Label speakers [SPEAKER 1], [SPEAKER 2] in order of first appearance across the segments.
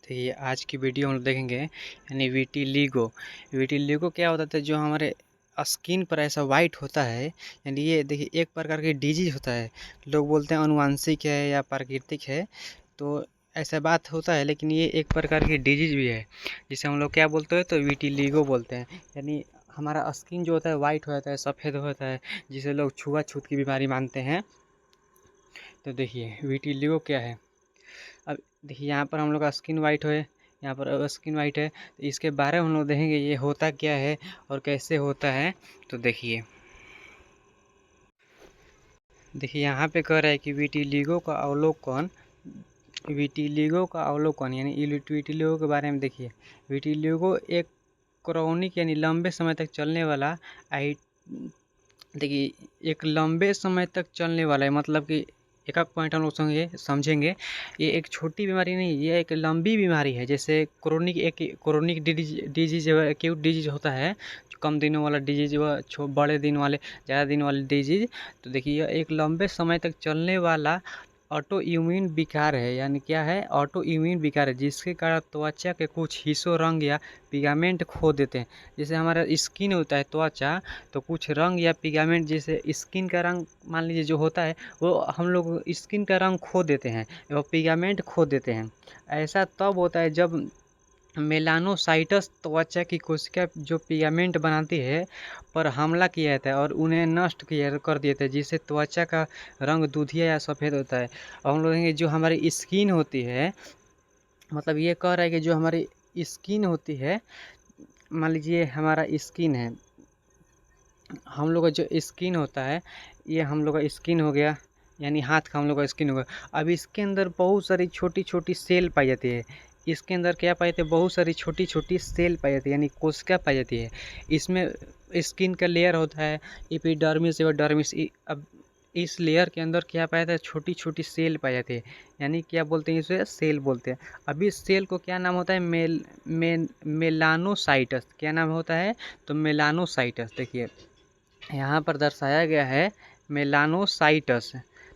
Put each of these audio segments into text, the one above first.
[SPEAKER 1] देखिए आज की वीडियो हम लोग देखेंगे यानी विटिलिगो। विटिलिगो क्या होता है जो हमारे स्किन पर ऐसा वाइट होता है। यानी ये देखिए एक प्रकार की डिजीज होता है। लोग बोलते हैं अनुवांशिक है या प्राकृतिक है, तो ऐसा बात होता है, लेकिन ये एक प्रकार की डिजीज भी है जिसे हम लोग क्या बोलते हैं तो विटिलिगो बोलते हैं। यानी हमारा स्किन जो होता है वाइट हो जाता है, सफ़ेद होता है, जिसे लोग छुआछूत की बीमारी मानते हैं। तो देखिए विटिलिगो क्या है। अब देखिए यहाँ पर हम लोग का स्किन वाइट है, यहाँ पर स्किन वाइट है, तो इसके बारे में हम लोग देखेंगे ये होता क्या है और कैसे होता है। तो देखिए यहाँ पे कह रहा है कि विटिलिगो का अवलोकन यानी विटिलिगो के बारे में देखिए। विटिलिगो एक क्रॉनिक यानी लंबे समय तक चलने वाला आई देखिए एक लंबे समय तक चलने वाला है, मतलब कि एक पॉइंट हम लोग समझेंगे। ये एक छोटी बीमारी नहीं, ये एक लंबी बीमारी है। जैसे क्रोनिक डिजीज एक्यूट डिजीज होता है, जो कम दिनों वाला डिजीज व बड़े दिन वाले ज़्यादा दिन वाले डिजीज। तो देखिए यह एक लंबे समय तक चलने वाला ऑटो इम्यून विकार है। यानी क्या है, ऑटो इम्यून विकार है, जिसके कारण त्वचा के कुछ हिस्सों, रंग या पिगामेंट खो देते हैं। जैसे हमारा स्किन होता है त्वचा, तो कुछ रंग या पिगामेंट, जैसे स्किन का रंग मान लीजिए जो होता है, वो हम लोग स्किन का रंग खो देते हैं, वो पिगामेंट खो देते हैं। ऐसा तब होता है जब मेलानोसाइटस त्वचा की कोशिका जो पिगामेंट बनाती है पर हमला किया जाता है और उन्हें नष्ट कर देते हैं, जिससे त्वचा का रंग दूधिया या सफ़ेद होता है। और हम लोग देखेंगे जो हमारी स्किन होती है, मतलब ये कह रहा है कि जो हमारी स्किन होती है, मान लीजिए हमारा स्किन है, हम लोग का जो स्किन होता है, ये हम लोग का स्किन हो गया, यानी हाथ का हम लोग का स्किन होगा। अब इसके अंदर बहुत सारी छोटी छोटी सेल पाई जाती है। इसके अंदर क्या पाई जाती है, बहुत सारी छोटी छोटी सेल पाई जाती है, यानी कोशिका पाई जाती है। इसमें स्किन का लेयर होता है एपिडर्मिस और डर्मिस। अब इस लेयर के अंदर क्या पाया जाता है, छोटी छोटी सेल पाई जाती है, यानी क्या बोलते हैं, इसे सेल बोलते हैं। अब इस सेल को क्या नाम होता है, मेलानोसाइटस। क्या नाम होता है, तो मेलानोसाइटस। देखिए यहाँ पर दर्शाया गया है मेलानोसाइटस।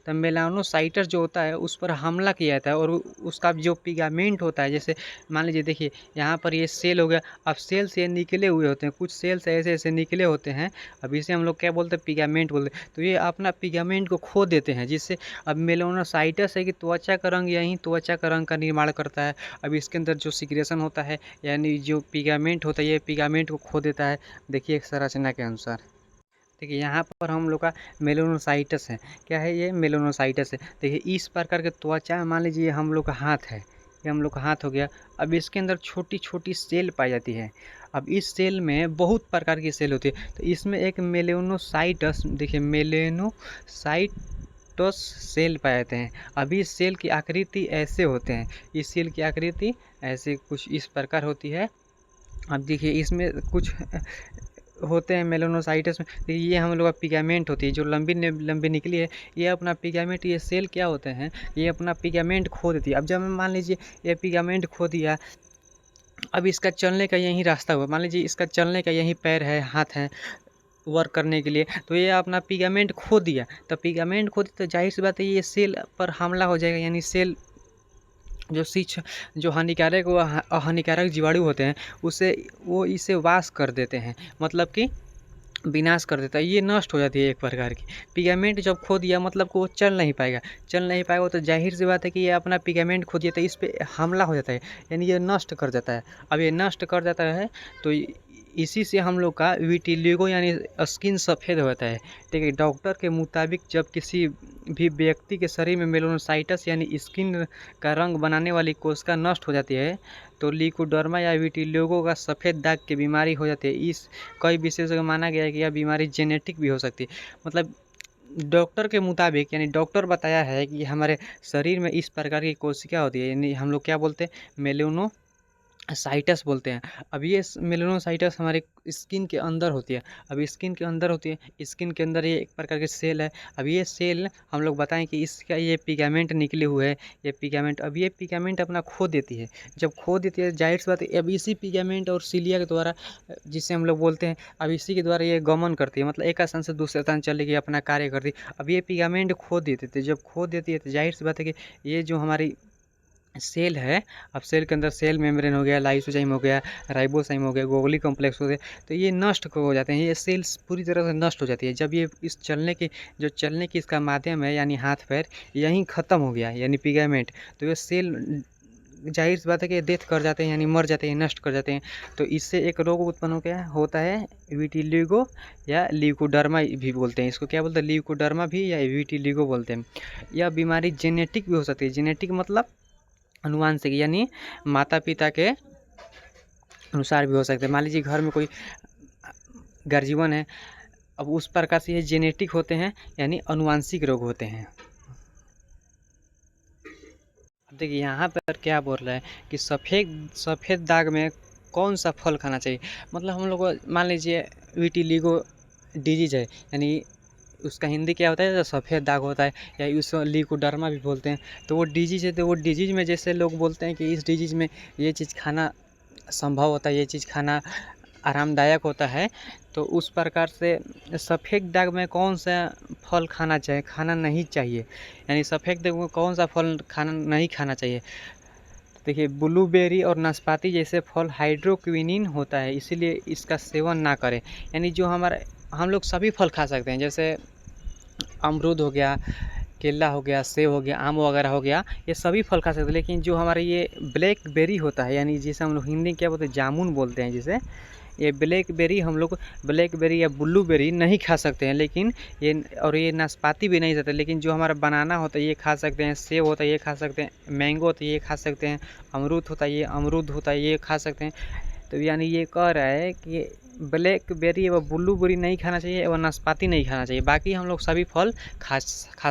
[SPEAKER 1] तो मेलानोसाइटस जो होता है उस पर हमला किया जाता है और उसका जो पिगामेंट होता है, जैसे मान लीजिए देखिए यहाँ पर ये सेल हो गया। अब सेल से निकले हुए होते हैं, कुछ सेल से ऐसे ऐसे निकले होते हैं। अब इसे हम लोग क्या बोलते हैं, पिगामेंट बोलते हैं। तो ये अपना पिगामेंट को खो देते हैं, जिससे अब मेलानोसाइटस है कि त्वचा का रंग, यही त्वचा का रंग का निर्माण करता है। अब इसके अंदर जो सिक्रेशन होता है, यानी जो पिगामेंट होता है, ये पिगामेंट को खो देता है। देखिए एक संरचना के अनुसार। देखिए यहाँ पर हम लोग का मेलानोसाइटस है। क्या है ये, मेलानोसाइटस है। देखिए इस प्रकार के त्वचा, मान लीजिए हम लोग का हाथ है, ये हम लोग का हाथ हो गया। अब इसके अंदर छोटी छोटी सेल पाई जाती है। अब इस सेल में बहुत प्रकार की सेल होती है, तो इसमें एक मेलानोसाइटस, देखिए मेलानोसाइटस सेल पाए जाते हैं। अभी इस सेल की आकृति ऐसे होते हैं, इस सेल की आकृति ऐसे कुछ इस प्रकार होती है। अब देखिए इसमें कुछ होते हैं मेलानोसाइटस में। तो ये हम लोग का पिगामेंट होती है, जो लंबी लंबी निकली है, ये अपना पिगामेंट, ये सेल क्या होते हैं, ये अपना पिगामेंट खो देती है। अब जब मान लीजिए ये पिगामेंट खो दिया, अब इसका चलने का यही रास्ता हुआ, मान लीजिए इसका चलने का यही पैर है, हाथ है वर्क करने के लिए, तो ये अपना पिगामेंट खो दिया। तो पिगामेंट खो दिया तो जाहिर सी बात है ये सेल पर हमला हो जाएगा, यानी सेल जो हानिकारक व हानिकारक जीवाणु होते हैं, उसे वो इसे वास कर देते हैं, मतलब कि विनाश कर देता है, ये नष्ट हो जाती है एक प्रकार की। पिगामेंट जब खो दिया मतलब कि वो चल नहीं पाएगा, तो जाहिर सी बात है कि ये अपना पिगामेंट खो दिया, तो इस पर हमला हो जाता है, यानी ये नष्ट कर जाता है। अब ये नष्ट कर जाता है, तो इसी से हम लोग का विटिलिगो यानी स्किन सफ़ेद होता है। ठीक है, डॉक्टर के मुताबिक जब किसी भी व्यक्ति के शरीर में मेलानोसाइटस यानी स्किन का रंग बनाने वाली कोशिका नष्ट हो जाती है, तो लिकोडर्मा या विटिलिगो का सफ़ेद दाग की बीमारी हो जाती है। इस कई विशेषज्ञों को माना गया है कि यह बीमारी जेनेटिक भी हो सकती है। मतलब डॉक्टर के मुताबिक, यानी डॉक्टर बताया है कि हमारे शरीर में इस प्रकार की कोशिका होती है, यानी हम लोग क्या बोलते हैं, मेलानोसाइटस बोलते हैं। अब ये मेलानोसाइटस हमारे स्किन के अंदर होती है। अब स्किन के अंदर होती है, स्किन के अंदर ये एक प्रकार के सेल है। अब ये सेल हम लोग बताएं कि इसका ये पिगामेंट निकले हुए है, ये पिगामेंट, अब ये पिगामेंट अपना खो देती है। जब खो देती है जाहिर सी बात है, अब इसी पिगामेंट और सीलिया के द्वारा, जिसे हम लोग बोलते हैं, अब इसी के द्वारा ये गमन करती है, मतलब एक स्थान से दूसरे स्थान चलेगी, अपना कार्य करती है। अब ये पिगामेंट खो देती है, जब खो देती है तो जाहिर सी बात है कि ये जो हमारी सेल है। अब सेल के अंदर सेल मेम्ब्रेन हो गया, लाइसोजाइम हो गया, राइबोसोम हो गया, गोगली कॉम्प्लेक्स हो गया, तो ये नष्ट हो जाते हैं, ये सेल्स पूरी तरह से नष्ट हो जाती है। जब ये इस चलने की इसका माध्यम है यानी हाथ पैर यहीं ख़त्म हो गया यानी पिगामेंट, तो ये सेल जाहिर सी बात है कि डेथ कर जाते हैं यानी मर जाते हैं, नष्ट कर जाते हैं। तो इससे एक रोग उत्पन्न हो गया होता है विटिलिगो या ल्यूकोडर्मा भी बोलते हैं इसको, क्या बोलते हैं, ल्यूकोडर्मा भी या विटिलिगो बोलते हैं। यह बीमारी जेनेटिक भी हो सकती है। जेनेटिक मतलब अनुवांशिक, यानी माता पिता के अनुसार भी हो सकते हैं। मान लीजिए घर में कोई गर्जीवन है, अब उस प्रकार से ये जेनेटिक होते हैं यानी अनुवांशिक रोग होते हैं। देखिए यहाँ पर क्या बोल रहा है कि सफ़ेद दाग में कौन सा फल खाना चाहिए। मतलब हम लोग को मान लीजिए विटिलिगो डिजीज है, यानी उसका हिंदी क्या होता है, तो सफ़ेद दाग होता है, या उसको ल्यूकोडर्मा भी बोलते हैं। तो वो डिजीज है, तो वो डिजीज में जैसे लोग बोलते हैं कि इस डिजीज में ये चीज़ खाना संभव होता है, ये चीज़ खाना आरामदायक होता है, तो उस प्रकार से सफ़ेद दाग में कौन सा फल खाना नहीं चाहिए, यानी सफ़ेद दाग में कौन सा फल नहीं खाना चाहिए। देखिए ब्लूबेरी और नाशपाती जैसे फल हाइड्रोक्विनिन होता है, इसीलिए इसका सेवन ना करें। यानी जो हम लोग सभी फल खा सकते हैं, जैसे अमरूद हो गया, केला हो गया, सेब हो गया, आम वगैरह हो गया, ये सभी फल खा सकते हैं। लेकिन जो हमारे ये ब्लैकबेरी होता है, यानी जिसे हम लोग हिंदी में क्या बोलते हैं, जामुन बोलते हैं जिसे, ये ब्लैकबेरी हम लोग ब्लैकबेरी या ब्लूबेरी नहीं खा सकते हैं। लेकिन ये नाशपाती भी नहीं सकते, लेकिन जो हमारा बनाना होता है ये खा सकते हैं, सेब होता है ये खा सकते हैं, मैंगो होता है ये खा सकते हैं, अमरूद होता है ये खा सकते हैं। तो यानी ये कह रहा है कि ब्लैकबेरी व ब्लूबेरी नहीं खाना चाहिए एवं नाशपाती नहीं खाना चाहिए, बाकी हम लोग सभी फल खा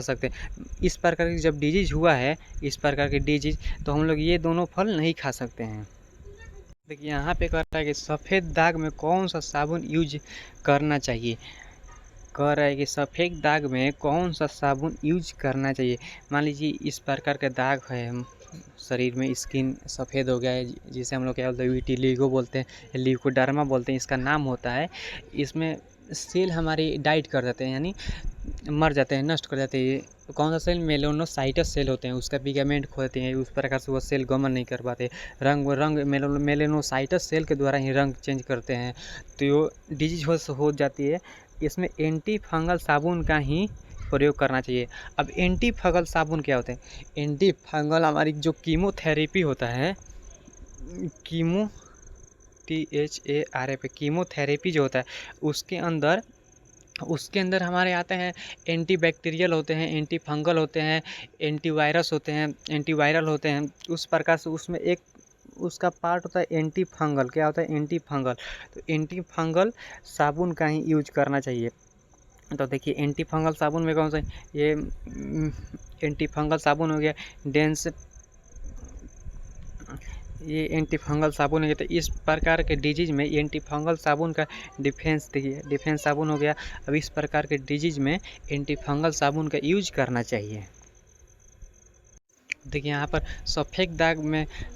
[SPEAKER 1] सकते हैं। इस प्रकार की जब डिजीज हुआ है, इस प्रकार की डिजीज, तो हम लोग ये दोनों फल नहीं खा सकते हैं। देखिए यहाँ पे कह रहा है कि सफ़ेद दाग में कौन सा साबुन यूज करना चाहिए। कह रहा है कि सफ़ेद दाग में कौन सा साबुन यूज करना चाहिए। मान लीजिए इस प्रकार का दाग है, शरीर में स्किन सफ़ेद हो गया है, जिसे हम लोग क्या बोलते हैं, विटिलिगो बोलते हैं, ल्यूकोडर्मा बोलते हैं, इसका नाम होता है। इसमें सेल हमारी डाइट कर देते हैं, यानी मर जाते हैं, नष्ट कर जाते हैं। तो कौन सा सेल, मेलानोसाइटस सेल होते हैं, उसका पिगामेंट खो देते हैं, उस प्रकार से वो सेल गमन नहीं कर पाते, रंग मेलानोसाइटस सेल के द्वारा ही रंग चेंज करते हैं, तो वो डिजीज हो जाती है। इसमें एंटी फंगल साबुन का ही प्रयोग करना चाहिए। अब एंटी फंगल साबुन क्या होते हैं, एंटी फंगल हमारी जो कीमोथेरेपी होता है, कीमो THARAP कीमोथेरेपी जो होता है, उसके अंदर हमारे आते हैं एंटी बैक्टीरियल होते हैं, एंटी फंगल होते हैं, एंटीवायरल होते हैं। उस प्रकार से उसमें एक उसका पार्ट होता है एंटी फंगल। क्या होता है, एंटी फंगल। तो एंटी फंगल साबुन का ही यूज करना चाहिए। तो देखिए एंटी फंगल साबुन में कौन सा, ये एंटी फंगल साबुन हो गया डेंस, ये एंटी फंगल साबुन है। तो इस प्रकार के डिजीज में एंटी फंगल साबुन का डिफेंस साबुन हो गया। अब इस प्रकार के डिजीज में एंटी फंगल साबुन का यूज करना चाहिए। देखिए यहाँ पर सफ़ेद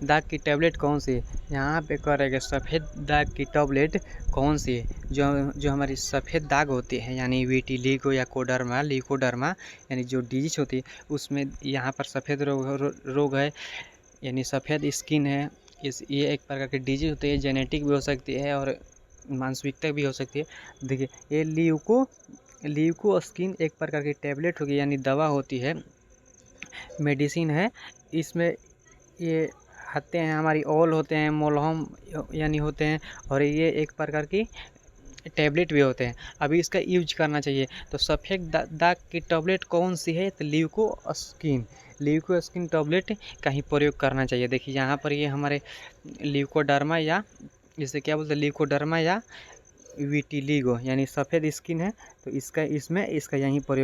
[SPEAKER 1] दाग की टैबलेट कौन सी है, यहाँ पे कह रहे हैं कि सफ़ेद दाग की टैबलेट कौन सी है। जो हमारी सफ़ेद दाग होती है, यानी विटिलिगो या ल्यूकोडर्मा यानी जो डिजीज होती है, उसमें यहाँ पर सफ़ेद रोग है, यानी सफ़ेद स्किन है। ये एक प्रकार की डिजीज होती है, जेनेटिक भी हो सकती है और मानसिकता भी हो सकती है। देखिए ये ल्यूको स्किन एक प्रकार की टैबलेट होगी, यानी दवा होती है, मेडिसिन है। इसमें ये आते हैं, हमारी ऑल होते हैं, मोलहम यानी होते हैं, और ये एक प्रकार की टैबलेट भी होते हैं। अभी इसका यूज करना चाहिए। तो सफ़ेद दाग की टैबलेट कौन सी है, तो ल्यूको स्किन टैबलेट का ही प्रयोग करना चाहिए। देखिए यहाँ पर ये हमारे ल्यूकोडर्मा या जिसे क्या बोलते हैं, ल्यूकोडर्मा या विटिलिगो यानी सफ़ेद स्किन है, तो इसका यहीं प्रयोग